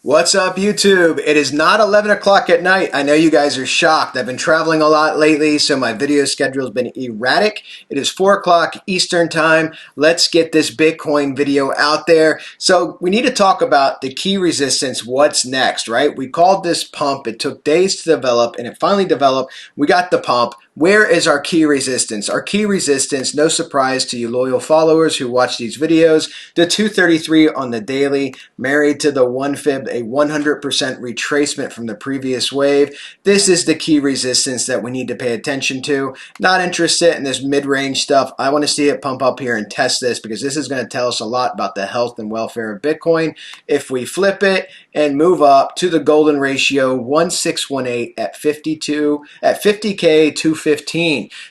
What's up, YouTube? It is not 11 o'clock at night. I know you guys are shocked. I've been traveling a lot lately, so my video schedule has been erratic. It is 4 o'clock Eastern time. Let's get this Bitcoin video out there. So we need to talk about the key resistance, what's next, right? We called this pump. It took days to develop, and it finally developed. We got the pump. Where is our key resistance? Our key resistance, no surprise to you loyal followers who watch these videos, the 233 on the daily, married to the 1 fib, a 100% retracement from the previous wave. This is the key resistance that we need to pay attention to. Not interested in this mid-range stuff. I want to see it pump up here and test this because this is going to tell us a lot about the health and welfare of Bitcoin. If we flip it and move up to the golden ratio 1618 at 50K 215,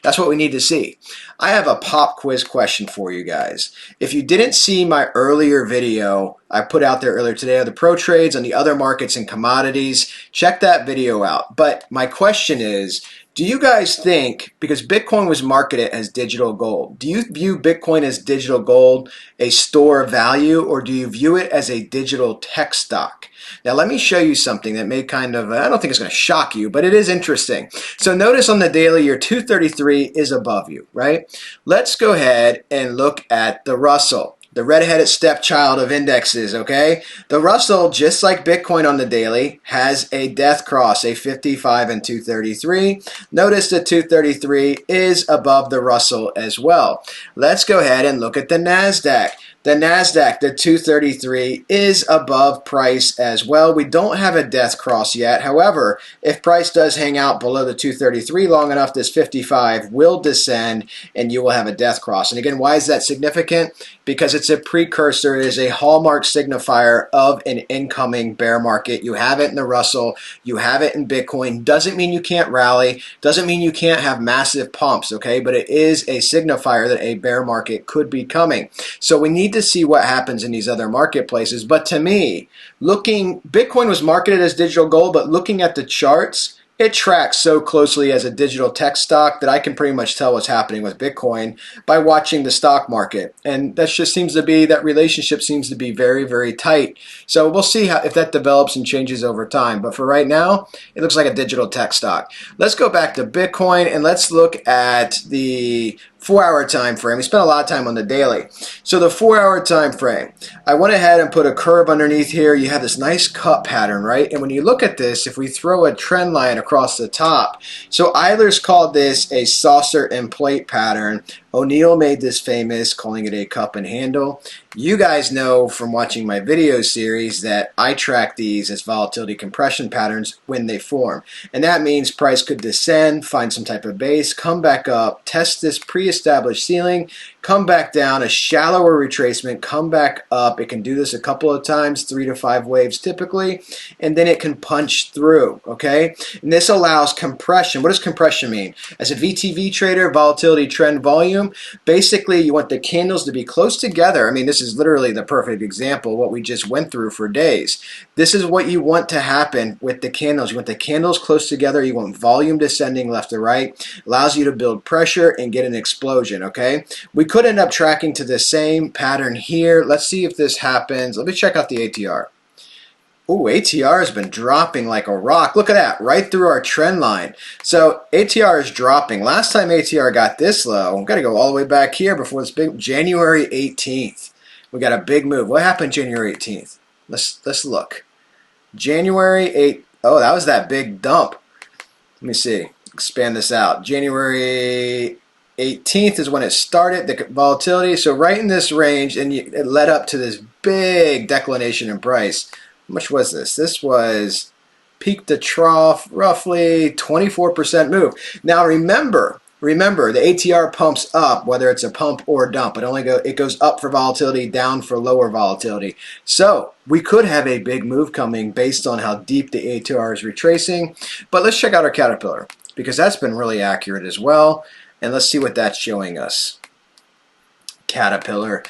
that's what we need to see. I have a pop quiz question for you guys. If you didn't see my earlier video I put out there earlier today of the pro trades on the other markets and commodities, check that video out. But my question is, do you guys think, because Bitcoin was marketed as digital gold, do you view Bitcoin as digital gold, a store of value, or do you view it as a digital tech stock? Now let me show you something that may kind of, I don't think it's going to shock you, but it is interesting. So notice on the daily, your 233 is above you, right? Let's go ahead and look at the Russell. The red-headed stepchild of indexes, okay? The Russell, just like Bitcoin on the daily, has a death cross, a 55 and 233. Notice the 233 is above the Russell as well. Let's go ahead and look at the NASDAQ. The NASDAQ, the 233, is above price as well. We don't have a death cross yet. However, if price does hang out below the 233 long enough, this 55 will descend and you will have a death cross. And again, why is that significant? Because it's a precursor. It is a hallmark signifier of an incoming bear market. You have it in the Russell. You have it in Bitcoin. Doesn't mean you can't rally. Doesn't mean you can't have massive pumps, okay? But it is a signifier that a bear market could be coming. So we need to see what happens in these other marketplaces. But to me, Bitcoin was marketed as digital gold, but looking at the charts, it tracks so closely as a digital tech stock that I can pretty much tell what's happening with Bitcoin by watching the stock market. And that just seems to be, that relationship seems to be very, very tight. So we'll see if that develops and changes over time. But for right now, it looks like a digital tech stock. Let's go back to Bitcoin and let's look at the 4-hour time frame. We spent a lot of time on the daily. So the 4-hour time frame, I went ahead and put a curve underneath here. You have this nice cut pattern, right? And when you look at this, if we throw a trend line across the top, so Eilers called this a saucer and plate pattern. O'Neill made this famous, calling it a cup and handle. You guys know from watching my video series that I track these as volatility compression patterns when they form. And that means price could descend, find some type of base, come back up, test this pre-established ceiling, come back down, a shallower retracement, come back up. It can do this a couple of times, 3 to 5 waves typically, and then it can punch through, okay? And this allows compression. What does compression mean? As a VTV trader, volatility trend volume, basically you want the candles to be close together. I mean, this is literally the perfect example of what we just went through for days. This is what you want to happen with the candles. You want the candles close together. You want volume descending left to right. Allows you to build pressure and get an explosion, okay? We could end up tracking to the same pattern here. Let's see if this happens. Let me check out the ATR. Ooh, ATR has been dropping like a rock. Look at that, right through our trend line. So ATR is dropping. Last time ATR got this low, we've got to go all the way back here before this big January 18th. We got a big move. What happened January 18th? Let's look. January 8th. Oh, that was that big dump. Let me see. Expand this out. January 18th is when it started, the volatility. So right in this range, and it led up to this big declination in price. How much was this? This was peak to trough, roughly 24% move. Now remember, the ATR pumps up, whether it's a pump or a dump. It goes up for volatility, down for lower volatility. So we could have a big move coming based on how deep the ATR is retracing. But let's check out our Caterpillar because that's been really accurate as well. And let's see what that's showing us. Caterpillar.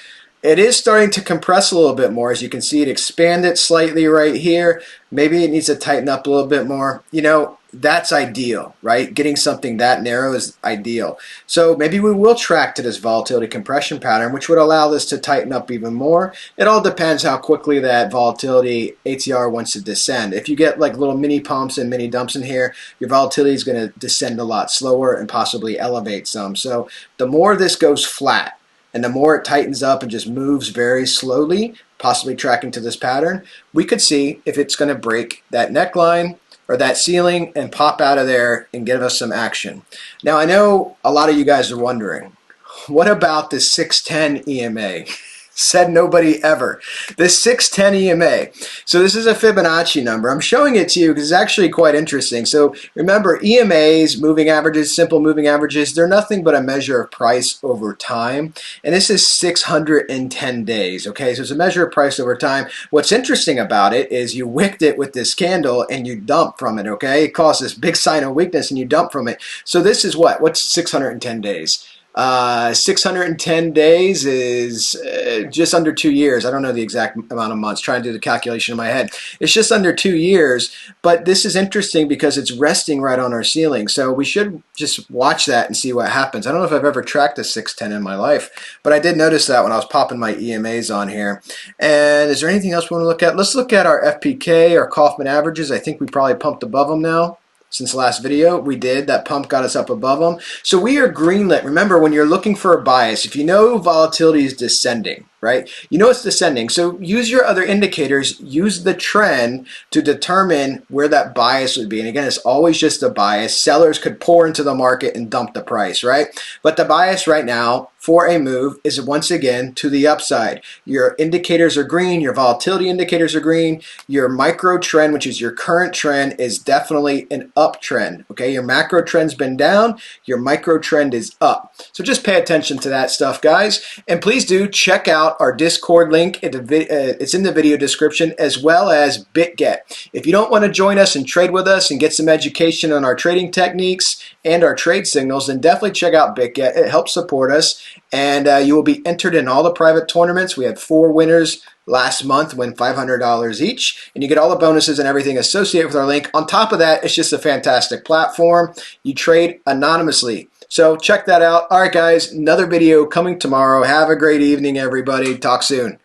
It is starting to compress a little bit more. As you can see, it expanded slightly right here. Maybe it needs to tighten up a little bit more. You know, that's ideal, right? Getting something that narrow is ideal. So maybe we will track to this volatility compression pattern, which would allow this to tighten up even more. It all depends how quickly that volatility ATR wants to descend. If you get like little mini pumps and mini dumps in here, your volatility is going to descend a lot slower and possibly elevate some. So the more this goes flat and the more it tightens up and just moves very slowly, possibly tracking to this pattern, we could see if it's going to break that neckline or that ceiling and pop out of there and give us some action. Now, I know a lot of you guys are wondering, what about the 610 EMA? Said nobody ever. This 610 EMA. So this is a Fibonacci number. I'm showing it to you because it's actually quite interesting. So remember, EMAs, moving averages, simple moving averages, they're nothing but a measure of price over time. And this is 610 days, okay? So it's a measure of price over time. What's interesting about it is you wicked it with this candle and you dump from it, okay? It caused this big sign of weakness and you dump from it. So this is what? What's 610 days? 610 days is just under 2 years. I don't know the exact amount of months. Trying to do the calculation in my head. It's just under 2 years, but this is interesting because it's resting right on our ceiling. So we should just watch that and see what happens. I don't know if I've ever tracked a 610 in my life, but I did notice that when I was popping my EMAs on here. And is there anything else we want to look at? Let's look at our FPK, our Kaufman averages. I think we probably pumped above them now. Since the last video, we did. That pump got us up above them. So we are greenlit. Remember, when you're looking for a bias, if you know volatility is descending, right? You know it's descending. So use your other indicators. Use the trend to determine where that bias would be. And again, it's always just a bias. Sellers could pour into the market and dump the price, right? But the bias right now for a move is once again to the upside. Your indicators are green. Your volatility indicators are green. Your micro trend, which is your current trend, is definitely an uptrend. Okay, your macro trend's been down. Your micro trend is up. So just pay attention to that stuff, guys. And please do check out our Discord link. It's in the video description, as well as BITGET. If you don't want to join us and trade with us and get some education on our trading techniques and our trade signals, then definitely check out BITGET. It helps support us, and you will be entered in all the private tournaments. We had 4 winners last month, win $500 each, and you get all the bonuses and everything associated with our link. On top of that, it's just a fantastic platform. You trade anonymously. So check that out. All right, guys, another video coming tomorrow. Have a great evening, everybody. Talk soon.